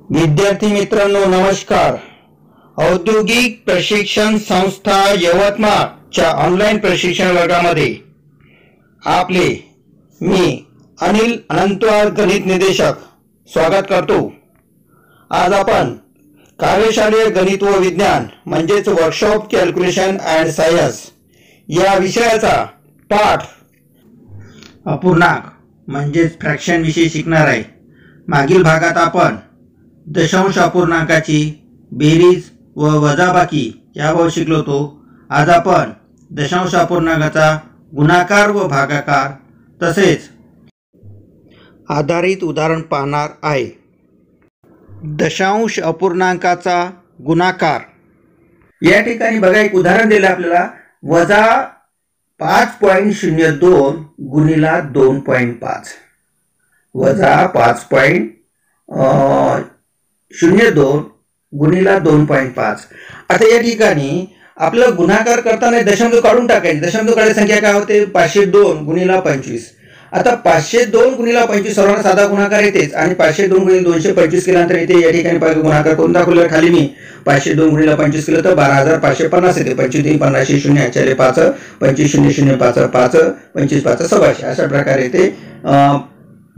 विद्यार्थी मित्रांनो नमस्कार. औद्योगिक प्रशिक्षण संस्था यवतमाळच्या ऑनलाईन प्रशिक्षण वर्गामध्ये आपले मी अनिल अनंतवार गणित निर्देशक स्वागत करतो. आज आपण कार्यशालेय गणित व विज्ञान म्हणजेच वर्कशॉप कॅल्क्युलेशन अँड सायन्स या विषयाचा पाठ अपूर्णांक म्हणजेच फ्रॅक्शन विषयी शिकणार आहे. मागील भागात आपण दशांश अपूर्णांकाची बेरीज व वजाबाकी यावर शिकलो होतो. आज आपण दशांश अपूर्णांकाचा गुणाकार व भागाकार तसेच आधारित उदाहरण पाहणार आहे. दशांश अपूर्णांकाचा गुणाकार. या ठिकाणी बघा एक उदाहरण दिलं आपल्याला. वजा 5.02 गुणिला 2.5 वजा 5.02 गुणिला 2.5. आता या ठिकाणी आपलं गुणाकार करताना दशांश काढून टाकायचे. दशांश काढायची संख्या काय होते 502 गुणिला 25. आता 502 गुणिला 25 सर्वांना साधा गुणाकार येतेच आणि 502 गुणिले 225 केल्यानंतर इथे या ठिकाणी गुणाकार करून दाखवलं. खाली मी 502 गुणिला 25 केलं तर 12,550 येते. 25 50 0 4 5 25 0 0 5 5 25 5 1600 अशा प्रकारे येते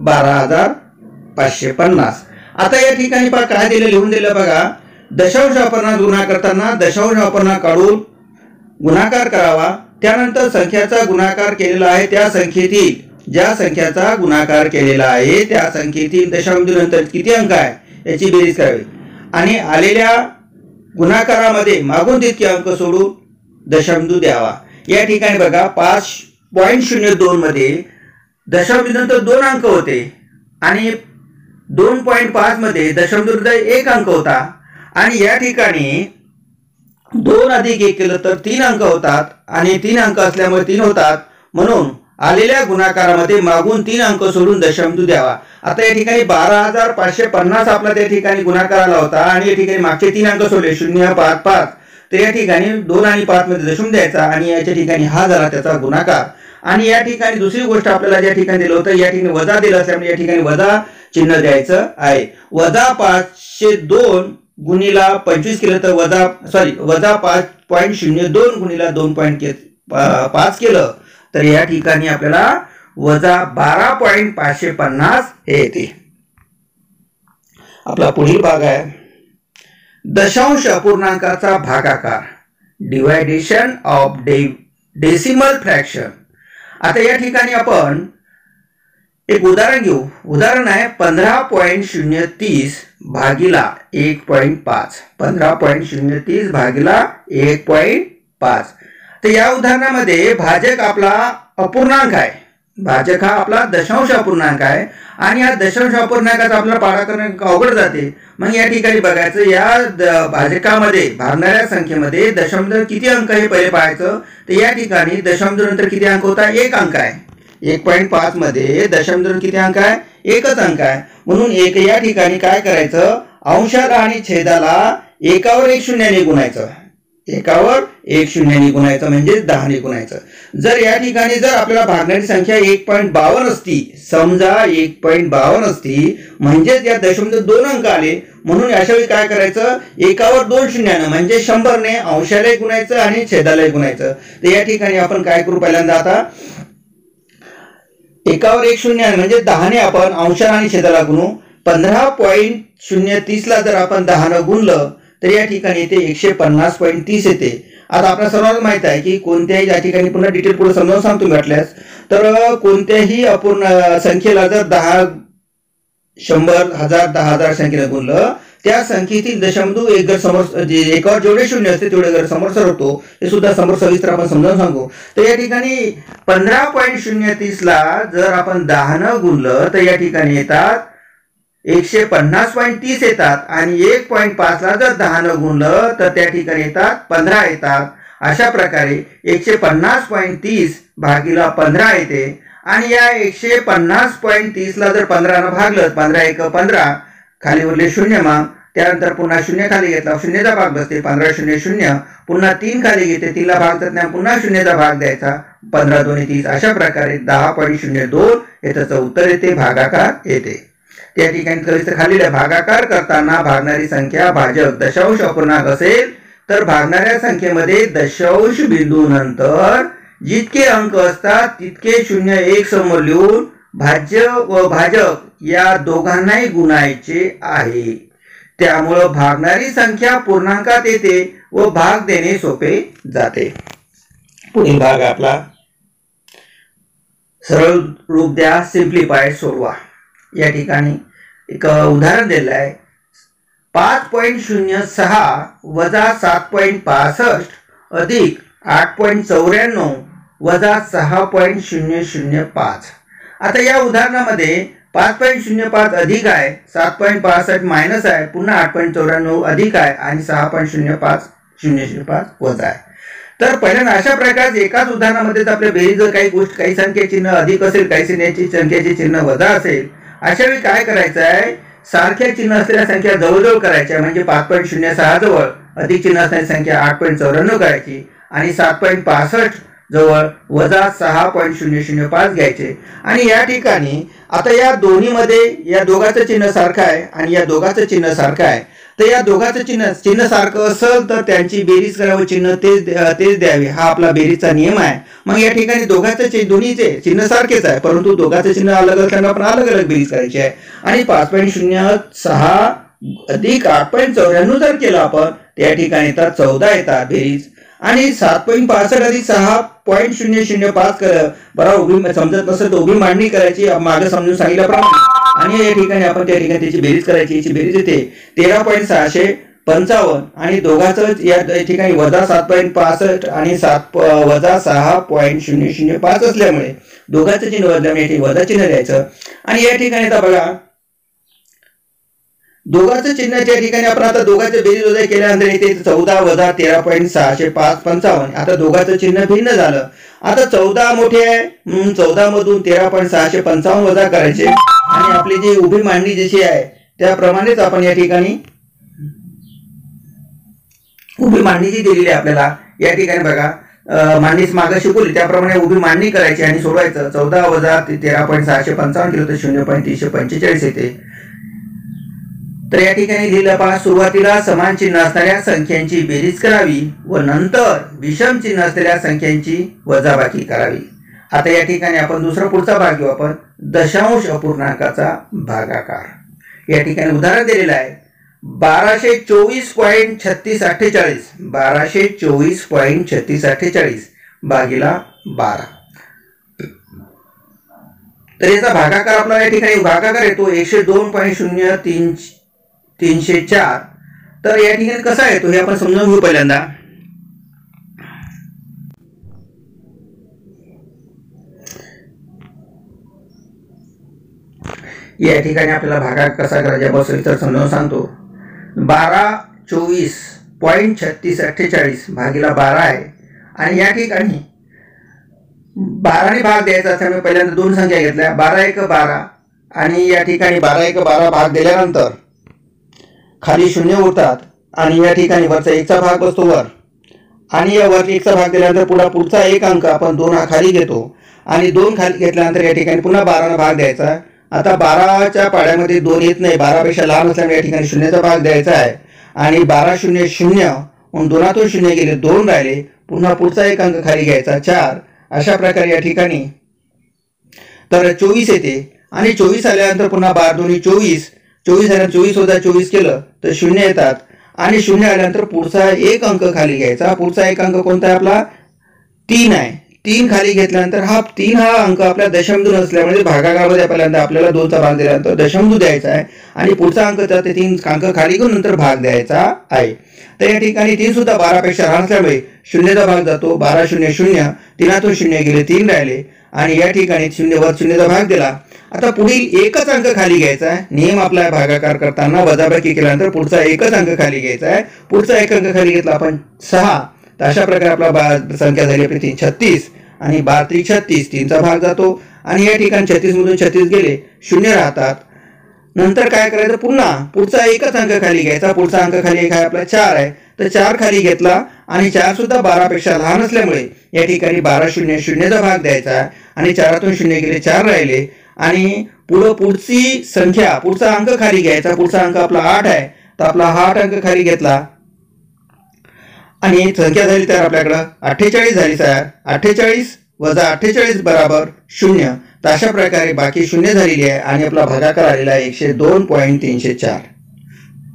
12,550. आता या ठिकाणी काय दिलं लिहून दिलं बघा. दशांश अपूर्णांक गुणाकार करताना दशांश अपूर्णांक काढून गुणाकार करावा. त्यानंतर संख्याचा गुणाकार केलेला आहे त्या संख्येतील ज्या संख्याचा गुणाकार केलेला आहे त्या संख्येतील दशांश नंतर किती अंक आहे याची बेरीज करावी आणि आलेल्या गुणाकारामध्ये मागून तितके अंक सोडून दशांश द्यावा. या ठिकाणी बघा 5.02 मध्ये दशांश नंतर 2 अंक होते आणि 2.5 मध्ये दशांश 1 अंक होता आणि या ठिकाणी 2 अधिक 1 केलं तर 3 अंक होतात आणि 3 अंक असल्यामुळे 3 होतात. म्हणून आलेल्या गुणाकारामध्ये मागून 3 अंक सोडून दशांश द्यावा. आता या ठिकाणी 12,550 आपला त्या ठिकाणी गुणाकार आला होता आणि या ठिकाणी मागचे 3 अंक सोडले 0 5 5. तर या ठिकाणी 2 आणि 5 मध्ये दशांश द्यायचा आणि याच्या ठिकाणी हा झाला त्याचा गुणाकार. आणि या ठिकाणी दुसरी गोष्ट आपल्याला ज्या ठिकाणी दिलं होतं या ठिकाणी वजा दिलं असल्यामुळे या ठिकाणी वजा चिन्ह द्यायचं आहे. वजा 502 गुणिला 25 केलं तर वजा 5.02 गुणिला 2.5 केलं तर या ठिकाणी आपल्याला वजा 12.550 हे येते. आपला पुढील भाग आहे दशांश अपूर्णांकाचा भागाकार. डिव्हायडेशन ऑफ डेसिमल फ्रॅक्शन. आता या ठिकाणी आपण एक उदाहरण घेऊ. उदाहरण आहे 15.030 भागिला 1.5. 15.030 भागिला 1.5. तर या उदाहरणामध्ये भाजक आपला अपूर्णांक आहे. भाजक हा आपला दशांश अपूर्णांक आहे आणि या दशांश अपूर्णांकाचा आपल्याला पाडा करणं अवघड जाते. मग या ठिकाणी बघायचं या भाजकामध्ये भागणाऱ्या संख्येमध्ये दशांश किती अंक आहे पहिले पाहायचं. तर या ठिकाणी दशांश नंतर किती अंक होता 1 अंक आहे. 1.5 मध्ये दशांश किती अंक आहे 1च अंक आहे. म्हणून एक या ठिकाणी काय करायचं अंशाला आणि छेदाला एकावर 1 शून्याने गुणायचं. एकावर 1 शून्याने गुणायचं म्हणजे 10 ने गुणायचं. जर या ठिकाणी जर आपल्याला भागणारी संख्या 1.52 असती समजा 1.52 असती म्हणजेच या दशांश 2 अंक आले. म्हणून अशा वेळी काय करायचं एकावर 2 शून्यानं म्हणजे 100 ने अंशालाही गुणायचं आणि छेदालाही गुणायचं. तर या ठिकाणी आपण काय करू पहिल्यांदा आता एकावर 1 शून्यानं म्हणजे 10 ने आपण अंशाला आणि छेदाला गुणू. 15.030 ला जर आपण 10 ने गुणलं तर या ठिकाणी येते 150.30 येते. आता आपल्याला सर्वांना माहित आहे की कोणत्याही या ठिकाणी पुन्हा डिटेल पुढे समजावून सांगतो म्हटल्यास तर कोणत्याही अपूर्ण संख्येला जर 10 100 1000 10,000 संख्येला गुणलं त्या संख्येतील दशांश एक जर समोर एकावर जेवढे शून्य असते तेवढे जर समोर सरकतो हे सुद्धा समोर सविस्तर आपण समजावून सांगू. तर या ठिकाणी 15.030 ला जर आपण 10 ने गुणलं तर या ठिकाणी येतात 150.30 येतात आणि 1.5 ला जर 10 ने गुणलं तर त्या ठिकाणी येतात 15 येतात. अशा प्रकारे 150.30 भागिला 15 येते आणि या 150.30 ला जर 15 ने भागलं 15 1 15 खाली उरले शून्य. मग त्यानंतर पुन्हा 0 खाली घेतला 0चा भाग बसते 15 0 0 पुन्हा 3 खाली घेते 3 ला भाग देताना पुन्हा 0चा भाग द्यायचा 15 2 30. अशा प्रकारे 10.02 हे त्याचं उत्तर येते भागाकार येते. त्या ठिकाणी खालील भागाकार करताना भागणारी संख्या भाजक दशांश अपूर्णांक असेल तर भागणाऱ्या संख्येमध्ये दशांश बिंदू नंतर जितके अंक असतात तितके 0 1 समोर लिहून भाज्य व भाजक या दोघांनाही गुणायचे आहे. त्यामुळे भागणारी संख्या पूर्णांकात येते व भाग देणे सोपे जाते. पुढील भाग आपला सरळ रूप द्या, सिम्प्लिफाय सोडवा. या ठिकाणी एक उदाहरण दिलं आहे. 5.06 वजा 7.65 अधिक 8.94 वजा 6.005. आता या उदाहरणामध्ये 5.05 अधिक आहे, 7.65 मायनस आहे, पुन्हा 8.94 अधिक आहे आणि 6.005 वजा आहे. तर पहिल्यांदा अशा प्रकारे एकाच उदाहरणामध्ये आपल्या बेरीज काही संख्या चिन्ह अधिक असेल, काही संख्येचे चिन्ह वजा असेल, अशा वेळी काय करायचं आहे, सारख्या चिन्ह असलेल्या संख्या जवळजवळ करायच्या. म्हणजे 5.06 जवळ अधिक चिन्ह असणारी संख्या 8.94 करायची आणि 7.65 जवळ वजा 6.005 घ्यायचे. आणि या ठिकाणी आता या दोन्हीमध्ये या दोघांचं चिन्ह सारखं आहे आणि या दोघांचं चिन्ह सारखं आहे. तर या दोघांचं चिन्ह सारखं असेल तर त्यांची बेरीज करावं, चिन्ह तेच द्यावे, हा आपला बेरीजचा नियम आहे. मग या ठिकाणी दोन्हीचे चिन्ह सारखेच आहे, परंतु दोघांचं चिन्ह अलग असल्यानं आपण अलग अलग बेरीज करायची आहे. आणि 5.06 अधिक 8.94 जर केलं आपण त्या ठिकाणी तर 14 येतात बेरीज. आणि 7.65 अधिक 6.005 केलं बरोबर. उभी समजत नसेल तर उभी मांडणी करायची मागे समजून सांगितल्याप्रमाणे. आणि या ठिकाणी आपण त्या ठिकाणी त्याची बेरीज करायची. याची बेरीज येते 13.655 आणि दोघांचं या ठिकाणी वजा 7.65 आणि वजा 6.005 असल्यामुळे दोघांचं चिन्ह बदल्यामुळे वजा चिन्ह द्यायचं. आणि या ठिकाणी आता बघा दोघांचं चिन्हाच्या ठिकाणी आपण आता दोघांचे बेरीज वजा केल्यानंतर येते 14 वजा 13.655. आता दोघांचं चिन्ह भिन्न झालं. आता 14 मोठे आहे म्हणून 14 मधून 13.655 वजा करायचे आणि आपली जी उभी मांडणी जशी आहे त्याप्रमाणेच आपण या ठिकाणी उभी मांडणी जी दिलेली आहे आपल्याला या ठिकाणी बघा मांडणीच मागे शिकवली त्याप्रमाणे उभी मांडणी करायची आणि सोडवायचं. 14 वजा 13.655 केलं तर 0.345 येते. तर या ठिकाणी लिहिलं पहा, सुरुवातीला समान चिन्ह असणाऱ्या संख्यांची बेरीज करावी व नंतर विषम चिन्ह असलेल्या संख्यांची वजाबाकी करावी. आता या ठिकाणी आपण पुढचा भाग घेऊ आपण, दशांश अपूर्णांकाचा भागाकार. या ठिकाणी उदाहरण दिलेलं आहे 1224.3648 1224.3648 भागिला 12. तर याचा भागाकार आपला या ठिकाणी भागाकार येतो 102.0304. तर या ठिकाणी कसा येतो हे आपण समजून घेऊ पहिल्यांदा. या ठिकाणी आपल्याला भागाकार कसा करायचा बस तर समजावून सांगतो. 1224.3648 भागिला 12 आहे आणि या ठिकाणी 12 ने भाग द्यायचा असल्यामुळे पहिल्यांदा दोन संख्या घेतल्या 12 1 12 आणि या ठिकाणी 12 1 12 भाग दिल्यानंतर खाली शून्य उरतात आणि या ठिकाणी वरचा 1चा भाग बसतो वर आणि या वर 1चा भाग दिल्यानंतर पुढचा एक अंक आपण 2 हा खाली घेतो आणि 2 खाली घेतल्यानंतर या ठिकाणी पुन्हा 12 ने भाग द्यायचा. आता 12च्या पाड्यामध्ये 2 येत नाही, 12 पेक्षा लहान असल्यामुळे या ठिकाणी शून्याचा भाग द्यायचा आहे आणि 12 0 0 म्हणून 2तून 0 गेले 2 राहिले, पुन्हा पुढचा एक अंक खाली घ्यायचा 4. अशा प्रकारे या ठिकाणी तर 24 येते आणि 24 आल्यानंतर पुन्हा 12 2 24 24 आल्यानंतर 24 वजा 24 केलं तर 0 येतात आणि 0 आल्यानंतर पुढचा एक अंक खाली घ्यायचा. पुढचा एक अंक कोणता आहे आपला 3 आहे. 3 खाली घेतल्यानंतर हा 3 हा अंक आपल्या दशमबिंदू असल्यामुळे भागाकारामध्ये पहिल्यांदा आपल्याला 2चा भाग दिल्यानंतर दशमबिंदू द्यायचा आहे आणि पुढचा अंक तर ते 3 अंक खाली घेऊन नंतर भाग द्यायचा आहे. तर या ठिकाणी 3 सुद्धा 12 पेक्षा लहान असल्यामुळे 0चा भाग जातो. 12 0 0 3तून 0 गेले 3 राहिले आणि या ठिकाणी 0 वर 0चा भाग दिला. आता पुढील एकच अंक खाली घ्यायचा आहे. नियम आपला भागाकार करताना वजाबाकी केल्यानंतर पुढचा एकच अंक खाली घ्यायचा आहे. पुढचा एक अंक खाली घेतला आपण 6. तर अशा प्रकारे आपला संख्या झाली आपली 36 आणि 12 36 3चा भाग जातो आणि या ठिकाणी 36 मधून 36 गेले 0 राहतात. नंतर काय करायचं पुन्हा पुढचा एकच अंक खाली घ्यायचा. पुढचा अंक खाली एक आहे आपला 4 आहे. तर 4 खाली घेतला आणि 4 सुद्धा 12 पेक्षा लहान असल्यामुळे या ठिकाणी 12 0 0चा भाग द्यायचा आणि 4तून 0 गेले 4 राहिले आणि पुढची संख्या, पुढचा अंक खाली घ्यायचा. पुढचा अंक आपला 8 आहे, तर आपला 8 अंक खाली घेतला आणि संख्या झाली तर आपल्याकडं 48 झाली सर. 48 वजा 48 बराबर 0. तर अशा प्रकारे बाकी 0 झालेली आहे आणि आपला भागाकार आलेला आहे 102.304.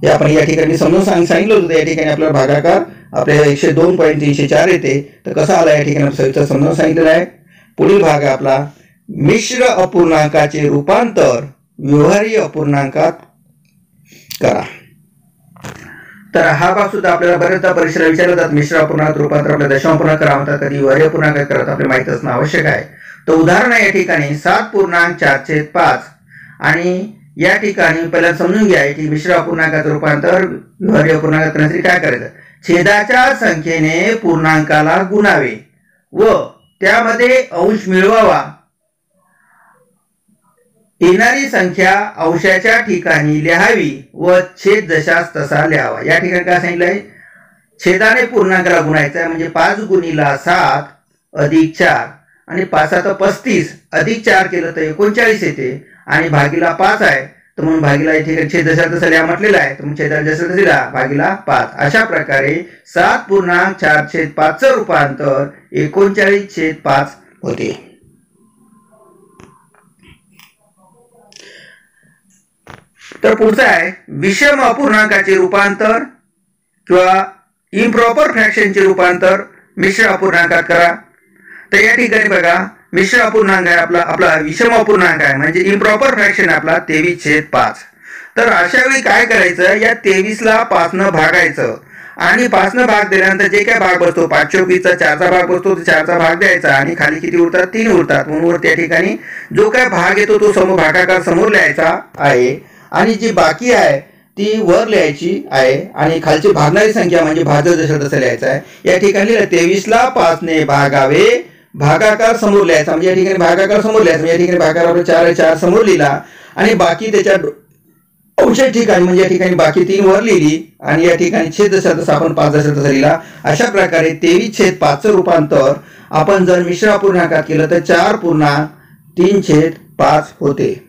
हे आपण या ठिकाणी समजून सांगितलं होतं. या ठिकाणी आपला भागाकार आपल्याला 102.304 येते. तर कसा आला या ठिकाणी सविस्तर समजून सांगितलेलं आहे. पुढील भाग आहे आपला मिश्र अपूर्णांकाचे रूपांतर व्यवहारी अपूर्णांकात करा. तर हा भाग सुद्धा आपल्याला बरेचदा परीक्षेला विचारला जातात. मिश्र अपूर्णांकात रूपांतर आपल्या दशांपूर्णांक करा म्हणतात, कधी व्यवहारी अपूर्णांकात करतात, आपल्याला माहित असणं आवश्यक आहे. तर उदाहरण आहे या ठिकाणी 7.4/5 आणि या ठिकाणी पहिला समजून घ्या की मिश्र अपूर्णांकात रूपांतर व्यवहारी अपूर्णांकात करण्यासाठी काय करायचं. छेदाच्या संख्येने पूर्णांकाला गुणावे व त्यामध्ये अंश मिळवावा. येणारी संख्या अंशाच्या ठिकाणी लिहावी व छेद जशास तसा लिहावा. या ठिकाणी काय सांगितलंय, छेदाने पूर्णांकाला गुणायचं आहे. म्हणजे 5 गुणिला 7 अधिक 4 आणि 5 35 अधिक 4 केलं तर 39 येते आणि भागीला 5 आहे. तर म्हणून भागीला या ठिकाणी छेद जशा तसा लिहा म्हटलेला आहे. तर मग छेदाला जसं तसं लिहा भागीला 5. अशा प्रकारे 7.4/5 चं रूपांतर 39/5 होते. तर पुढचं आहे विषम अपूर्णांकाचे रूपांतर किंवा इम्प्रॉपर फ्रॅक्शनचे रूपांतर मिश्र अपूर्णांकात करा. तर या ठिकाणी बघा मिश्र अपूर्णांक आहे आपला विषम अपूर्णांक आहे म्हणजे इम्प्रॉपर फ्रॅक्शन आपला 23/5. तर अशा वेळी काय करायचं, या 23ला 5 भागायचं आणि 5 भाग दिल्यानंतर जे काय भाग बसतो 5/4चा 4चा भाग बसतो, 4चा भाग द्यायचा आणि खाली किती उरतात 3 उरतात. म्हणून त्या ठिकाणी जो काय भाग येतो तो समोर भागाकार समोर लिहायचा आहे आणि जी बाकी आहे ती वर लिहायची आहे आणि खालची भागणारी संख्या म्हणजे भाजक जसं तसं लिहायचं आहे. या ठिकाणी 23ला 5ने भागावे, भागाकार समोर लिहायचा म्हणजे या ठिकाणी भागाकार समोर लिहायचा. या ठिकाणी भागाकार आपला 4 समोर लिहिला आणि बाकी त्याच्या अंश ठिकाणी म्हणजे या ठिकाणी बाकी 3 वर लिहिली आणि या ठिकाणी छेद जसा तसा आपण 5 जसा तसा लिहिला. अशा प्रकारे 23/5 चं रूपांतर आपण जर मिश्र अपूर्णांकात केलं तर 4.3/5 होते.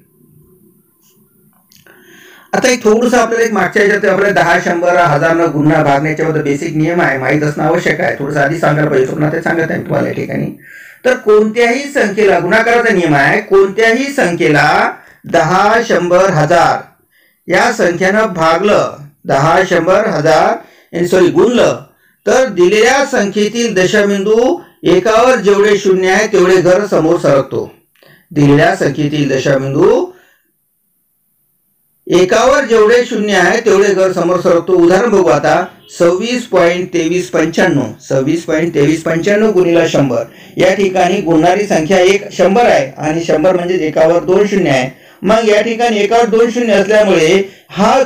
आता एक थोडंसं आपल्याला एक मागच्या ह्याच्यात आपल्याला 10, 100, 1000 गुणा भागण्याच्या बेसिक नियम आहे, माहीत असणं आवश्यक आहे. थोडंसं आधी सांगायला पाहिजे, स्वप्नात ते सांगत आहे तुम्हाला या ठिकाणी. तर कोणत्याही संख्येला गुणाकाराचा नियम आहे, कोणत्याही संख्येला 10, 100, 1000 या संख्येनं भागलं, 10, 100, 1000 गुणलं तर दिलेल्या संख्येतील दशबिंदू एकावर जेवढे शून्य आहे तेवढे घर समोर सरकतो. दिलेल्या संख्येतील दशबिंदू एकावर जेवढे शून्य आहे तेवढे घर समोर सरकतो. उदाहरण बघू आता 26.2395 26.2395 गुणिला 100. या ठिकाणी गुणणारी संख्या 100 आहे आणि 100 म्हणजे एकावर 2 शून्य आहे. मग या ठिकाणी एकावर 2 शून्य असल्यामुळे हा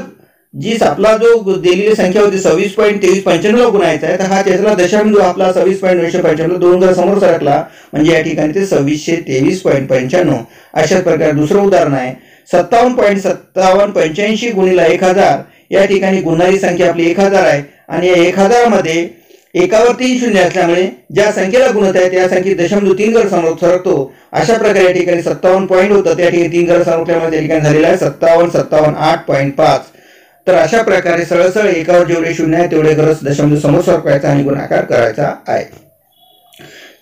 जी आपला जो दिलेली संख्या होती 26.2395 गुणायचा आहे तर हा त्याचा दशबिंदू आपला 26.995 2 घर समोर सरकला म्हणजे या ठिकाणी ते 2623.95. अशाच प्रकारे दुसरं उदाहरण आहे 57.5785 गुणिला 1000. या ठिकाणी गुणणारी संख्या आपली 1000 आहे आणि या 1000 मध्ये एकावर 3 शून्य असल्यामुळे ज्या संख्येला गुणत आहे त्या संख्येत दशबिंदू 3 घर समोर सरकतो. अशा प्रकारे या ठिकाणी 57 पॉईंट होतं, त्या ठिकाणी 3 घर सरकल्यामुळे त्या ठिकाणी झालेला आहे 57,57,8.5. तर अशा प्रकारे सरळ एकावर जेवढे शून्य आहे तेवढे घर दशबिंदू समोर सरकवायचा आणि गुणाकार करायचा आहे.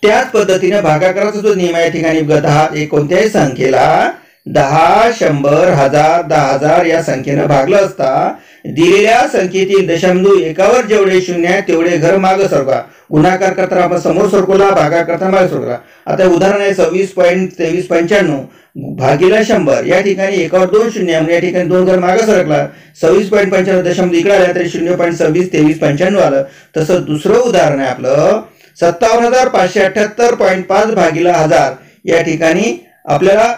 त्याच पद्धतीने भागाकाराचा जो नियम आहे या ठिकाणी 10 कोणत्याही संख्येला 10, 100, 1000, 10,000 या संख्येनं भागलं असता दिलेल्या संख्येतील दशबिंदू एकावर जेवढे शून्य आहे तेवढे घर मागे सरकवा. गुणाकार करताना आपण समोर सरकवला, भागाकार करताना मागे सरकवला. आता उदाहरण आहे 26.2395 भागीला 100. या ठिकाणी एकावर 2 शून्य आहे या ठिकाणी 2 घर मागे सरकला. 26.95 दशबिंदू इकडे आला तरी 0.262395 आलं. तसं दुसरं उदाहरण आहे आपलं 57,578.5 भागीला 1000. या ठिकाणी आपल्याला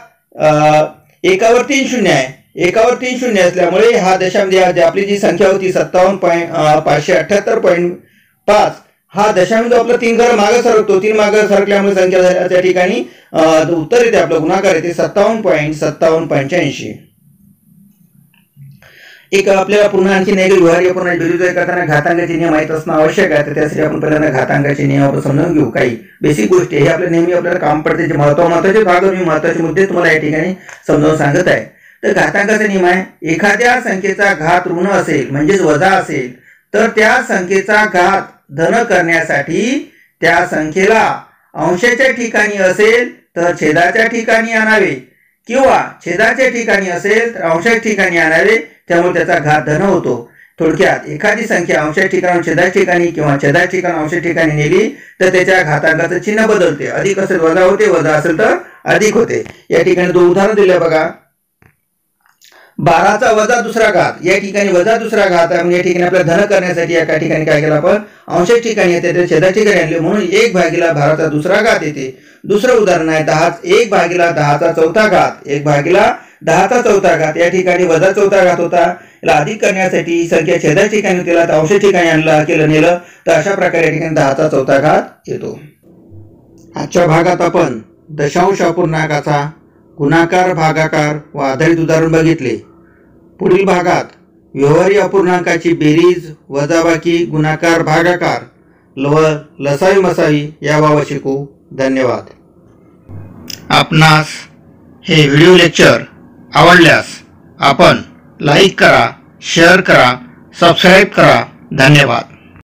एकावर 3 शून्य आहे, एकावर 3 शून्य असल्यामुळे हा दशांश आपली जी संख्या होती 57,578.5 हा दशांश आपला 3 घर मागे सरकतो. 3 मागे सरकल्यामुळे संख्या झाल्या त्या ठिकाणी उत्तर येते आपलं गुणाकार येते 57.5785. एक आपल्याला पुन्हा आणखी एक व्यवहारी अपूर्णांक बेरीज करताना घातांकाचे नियम माहीत असणं आवश्यक आहे. तर त्यासाठी आपण पहिल्यांदा घातांकाचे नियम आपण समजून घेऊ. काही बेसिक गोष्टी हे आपल्या नेहमी आपल्याला काम पडते. जे महत्त्वाचे भाग मी महत्त्वाचे मुद्दे तुम्हाला या ठिकाणी समजावून सांगत आहे. तर घातांकाचा नियम आहे, एखाद्या संख्येचा घात ऋण असेल म्हणजेच वजा असेल तर त्या संख्येचा घात धन करण्यासाठी त्या संख्येला अंशाच्या ठिकाणी असेल तर छेदाच्या ठिकाणी आणावे किंवा छेदाच्या ठिकाणी असेल तर अंशाच्या ठिकाणी आणावे, त्यामुळे त्याचा घात धन होतो. थोडक्यात एखादी संख्या अंशाच्या ठिकाणी छेदाच्या ठिकाणी किंवा छेदाच्या ठिकाणी अंशाच्या ठिकाणी नेली तर त्याच्या घातांकाचं चिन्ह बदलते. अधिक असेल वजा होते, वजा असेल तर अधिक होते. या ठिकाणी 2 उदाहरण दिले बघा. 12चा वजा दुसरा घात, या ठिकाणी वजा दुसरा घात आहे. या ठिकाणी आपल्याला धन करण्यासाठी एका ठिकाणी काय केलं आपण, अंशाच्या ठिकाणी येते तर छेदाच्या ठिकाणी आणले म्हणून 1/12चा दुसरा घात येते. दुसरं उदाहरण आहे 1/10चा चौथा घात, 1/10चा चौथा घात. या ठिकाणी वजा चौथा घात होता, याला अधिक करण्यासाठी संख्या छेदाच्या ठिकाणी होती, तर अंशाच्या ठिकाणी आणला नेलं तर अशा प्रकारे या ठिकाणी 10चा चौथा घात येतो. आजच्या भागात आपण दशांश अपूर्णांकाचा गुणाकार, भागाकार व आधारित उदाहरण बघितले. पुढील भागात व्यवहारी अपूर्णांकाची बेरीज, वजाबाकी, गुणाकार, भागाकार व लसावी मसावी याबाबत शिकू. धन्यवाद. आपणास हे व्हिडिओ लेक्चर आवडल्यास आपण लाईक करा, शेअर करा, सबस्क्राईब करा. धन्यवाद.